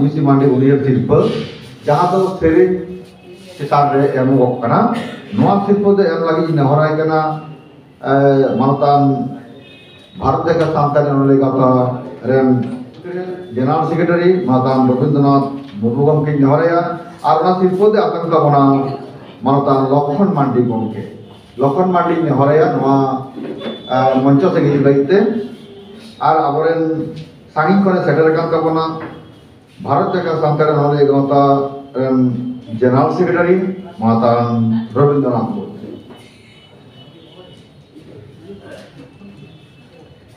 UC मांडी उनियर शिल्प जहाँ तो सेरेन चितान रे एमोगक कना नोआ शिल्प दे एम लगी नेहराय कना मानतान भारत देश सांतानी उन्होंने कहा रेम जनरल सेक्रेटरी मानतान रविंद्रनाथ मुर्मू गमके नेहराया और ना शिल्प दे आतंक का बना मानतान लखन मांडी नेहराया नोआ मंच से गिर लगते और अबरेन सांगिन कोने सेटल कान तबना भारत देश सांतानी उन्होंने कहा जनरल सेक्रेटरी मानतान रविंद्रनाथ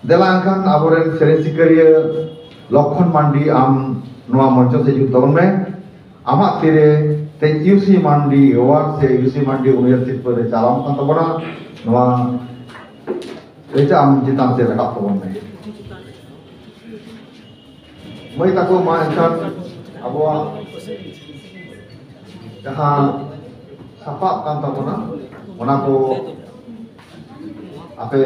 देलांखान अबरेन सेरेन सिकरिया लखन मांडी आम नोआ मंच से जुत तबन में आमा तिरे ते यूसी मांडी अवार्ड से यूसी मांडी यूनिवर्सिटी पर चालाम कान तबना नोआ एचा आम चितान से रकाब तबन में मैं ताको मा एंखान अबवा जहाँ सफा कान तबना ओना को आपे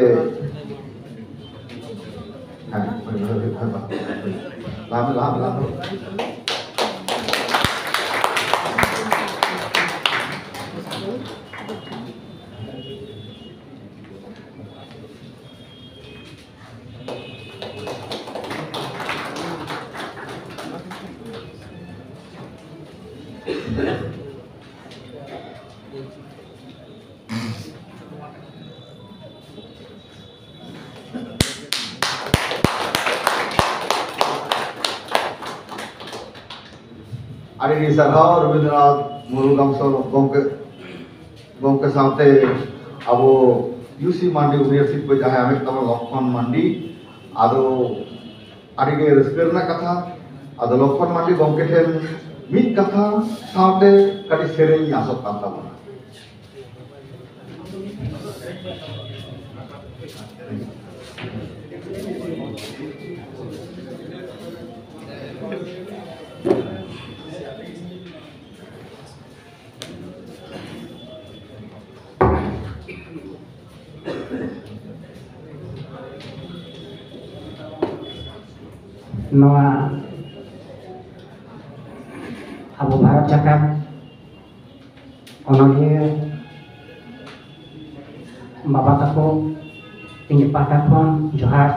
लाभ आरी सरहाव रविंद्रनाथ मुर्मू गमके साथे अब यूसी मांडी यूनिवर्सिटी पे जहाँ हमें तब लखन मांडी आदो आरी के रस्कर ना कथा आदो लखन मांडी गमके ठेन मिट कथा साथे कटी सेरेन आसत कान तबना नोआ अब भारत जाकात ओनलिए बाबा ताको इन्हें पाटा खन जोहार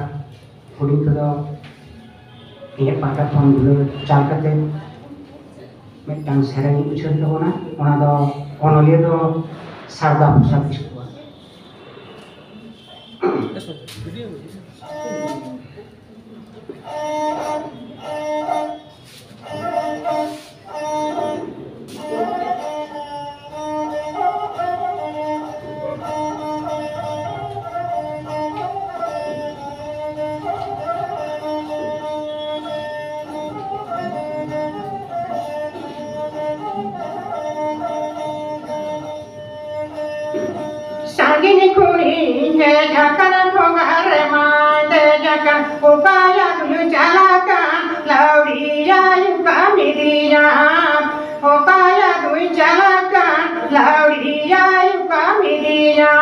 हुडी कदो इन्हें पाटा खन दुलर चाल कते मिटटांग सेरेन उछल तबना ओना दो ओनलिए दो सारदा भाषा किसुआ Sagini kuni ne jakan pongar mande jakan upaya dulu jalakan lauria yuka midiya upaya dulu jalakan lauria yuka midiya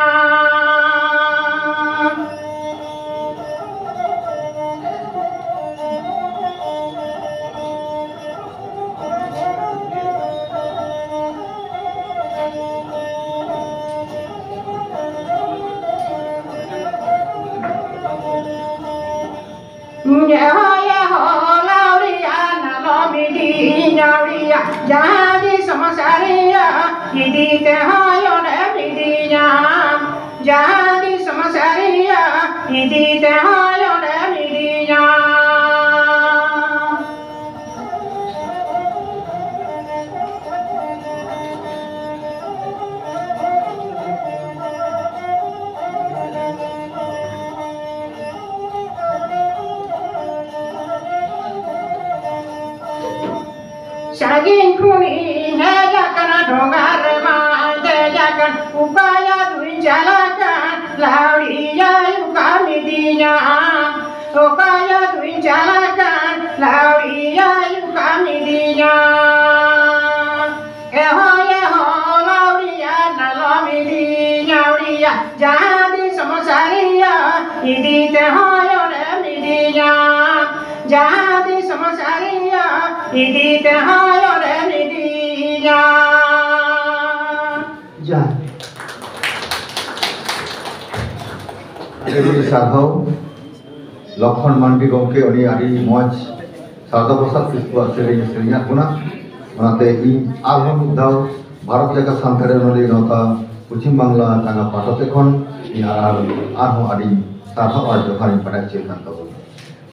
jadi samasaria idi tehayo ne midinya jadi samasaria idi tehayo ne midinya Sagin kuni ne jakan dongar mande jakan upaya dulu jalakan lauria yuka midinya upaya dulu jalakan lauria yuka midinya eho lauria na lo midinya lauria jadi samasaria idi tehayo ne midinya jadi samasaria Idi tehayo re nidinya. Johar. Jadi sarhau Lakhon Mandi gomke oni adi moj sarda prasad kiswa sering guna onate ᱤᱧ ᱟᱨᱦᱚᱸ ᱢᱤᱫ ᱫᱷᱟᱣ ᱵᱷᱟᱨᱚᱛ ᱡᱟᱠᱟᱛ ᱥᱟᱱᱛᱟᱲᱤ ᱚᱱᱚᱞᱤᱭᱟᱹ ᱜᱟᱶᱛᱟ ᱯᱚᱪᱷᱤᱢ ᱵᱟᱝᱞᱟ ᱴᱟᱸᱜᱟ ᱯᱟᱦᱴᱟ ᱛᱮ ᱠᱷᱚᱱ ᱤᱧ ᱟᱨᱦᱚᱸ ᱟᱹᱰᱤ ᱥᱟᱨᱦᱟᱣ ᱟᱨ ᱡᱚᱦᱟᱨᱤᱧ ᱯᱟᱲᱟᱜ ᱦᱚᱪᱚᱭᱮᱫ ᱠᱟᱱ ᱛᱟᱵᱚᱱᱟ।